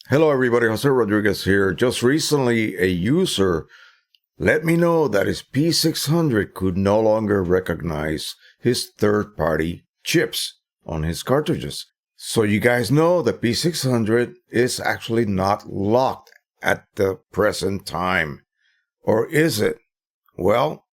Hello everybody, Jose Rodriguez here. Just recently a user let me know that his P600 could no longer recognize his third-party chips on his cartridges. So you guys know the P600 is actually not locked at the present time. Or is it? Well,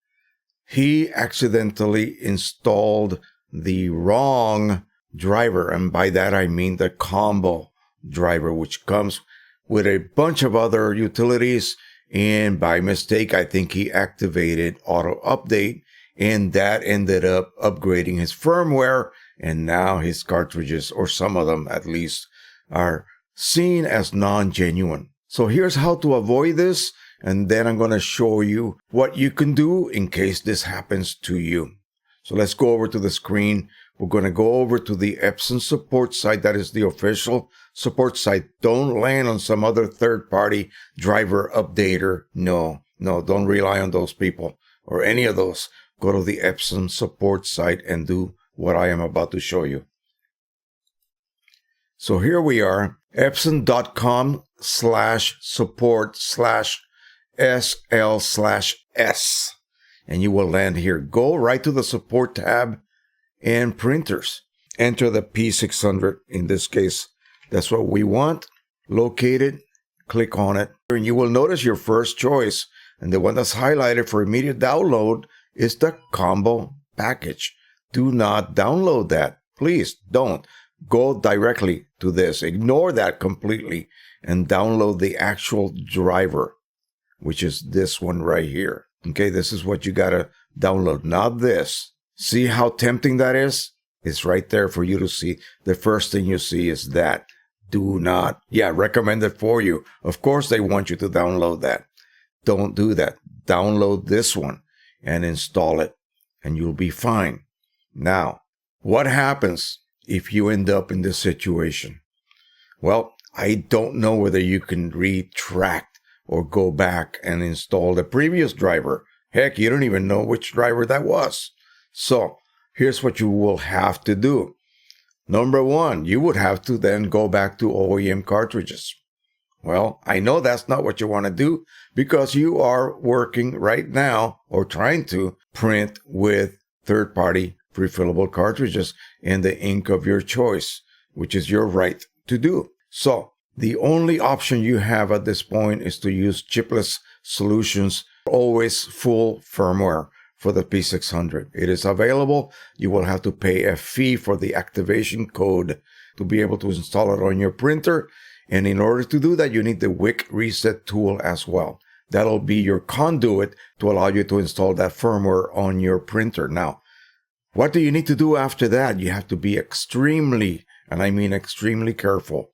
he accidentally installed the wrong driver, and by that I mean the combo driver, which comes with a bunch of other utilities, and by mistake I think he activated auto update, and that ended up upgrading his firmware, and now his cartridges, or some of them at least, are seen as non-genuine. So here's how to avoid this, and then I'm going to show you what you can do in case this happens to you. So let's go over to the screen. We're going to go over to the EPSON support site. That is the official support site. Don't land on some other third-party driver updater. No, don't rely on those people or any of those. Go to the EPSON support site and do what I am about to show you. So here we are, epson.com/support/SL/S. And you will land here. Go right to the support tab and printers. Enter the P600 in this case. That's what we want. Locate it. Click on it. And you will notice your first choice, and the one that's highlighted for immediate download, is the combo package. Do not download that. Please don't. Go directly to this. Ignore that completely and download the actual driver, which is this one right here. Okay, this is what you gotta download, not this. See how tempting that is? It's right there for you to see. The first thing you see is that. Do not, recommend it for you. Of course they want you to download that. Don't do that. Download this one and install it, and you'll be fine. Now, what happens if you end up in this situation? Well, I don't know whether you can retract or go back and install the previous driver. Heck, you don't even know which driver that was. So here's what you will have to do. Number one, you would have to then go back to OEM cartridges. Well, I know that's not what you want to do because you are working right now or trying to print with third-party refillable cartridges in the ink of your choice, which is your right to do. So the only option you have at this point is to use CHIPLESS solutions, always full firmware for the P600. It is available. You will have to pay a fee for the activation code to be able to install it on your printer. And in order to do that, you need the Wick Reset tool as well. That'll be your conduit to allow you to install that firmware on your printer. Now, what do you need to do after that? You have to be extremely, and I mean extremely careful.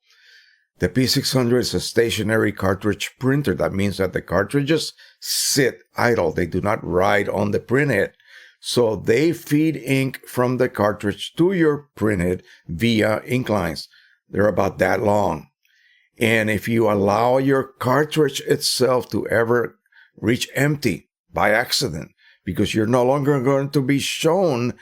The P600 is a stationary cartridge printer. That means that the cartridges sit idle. They do not ride on the printhead. So they feed ink from the cartridge to your printhead via ink lines. They're about that long. And if you allow your cartridge itself to ever reach empty by accident, because you're no longer going to be shown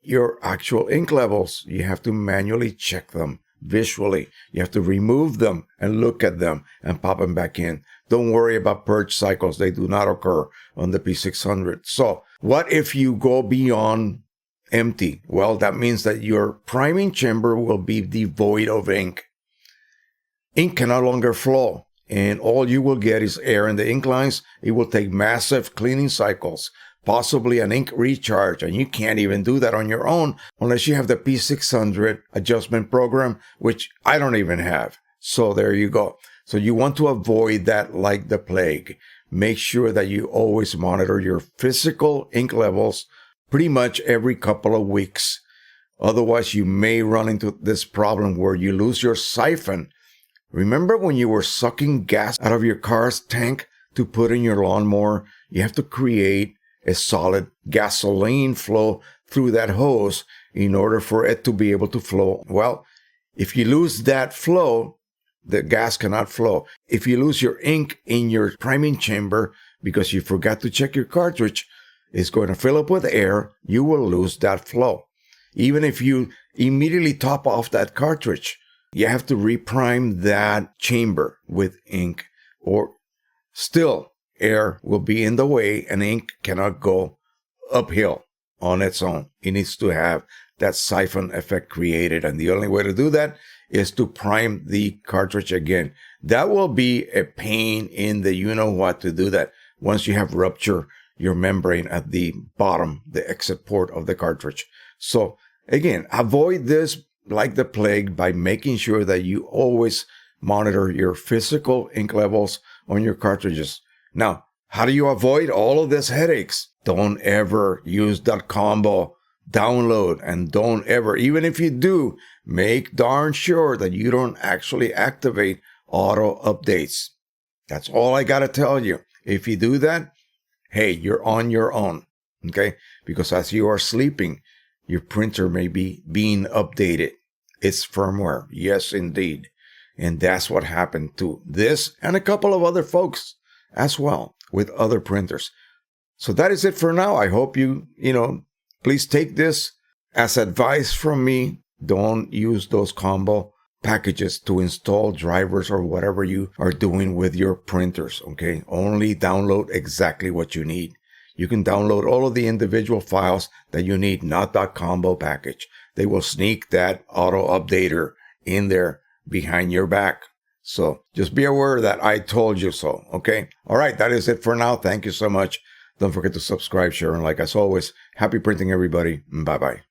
your actual ink levels, you have to manually check them. Visually, you have to remove them and look at them and pop them back in. Don't worry about purge cycles. They do not occur on the P600. So what if you go beyond empty? Well, that means that your priming chamber will be devoid of ink. Ink can no longer flow, and all you will get is air in the ink lines. It will take massive cleaning cycles, possibly an ink recharge, and you can't even do that on your own unless you have the P600 adjustment program, which I don't even have. So there you go. So you want to avoid that like the plague. Make sure that you always monitor your physical ink levels pretty much every couple of weeks. Otherwise, you may run into this problem where you lose your siphon. Remember when you were sucking gas out of your car's tank to put in your lawnmower? You have to create a solid gasoline flow through that hose in order for it to be able to flow. Well, if you lose that flow, the gas cannot flow. If you lose your ink in your priming chamber because you forgot to check your cartridge, it's going to fill up with air. You will lose that flow. Even if you immediately top off that cartridge, you have to reprime that chamber with ink, or still air will be in the way and ink cannot go uphill on its own. It needs to have that siphon effect created. And the only way to do that is to prime the cartridge again. That will be a pain in the you-know-what to do that once you have ruptured your membrane at the bottom, the exit port of the cartridge. So again, avoid this like the plague by making sure that you always monitor your physical ink levels on your cartridges. Now, how do you avoid all of these headaches? Don't ever use that combo download, and don't ever, even if you do, make darn sure that you don't actually activate auto updates. That's all I gotta tell you. If you do that, hey, you're on your own, okay? Because as you are sleeping, your printer may be being updated. It's firmware. Yes, indeed. And that's what happened to this and a couple of other folks as well with other printers. So that is it for now. I hope you please take this as advice from me. Don't use those combo packages to install drivers or whatever you are doing with your printers, okay? Only download exactly what you need. You can download all of the individual files that you need, not that combo package. They will sneak that auto updater in there behind your back. So just be aware that I told you so, okay? All right, that is it for now. Thank you so much. Don't forget to subscribe, share, and like as always, happy printing, everybody. Bye-bye.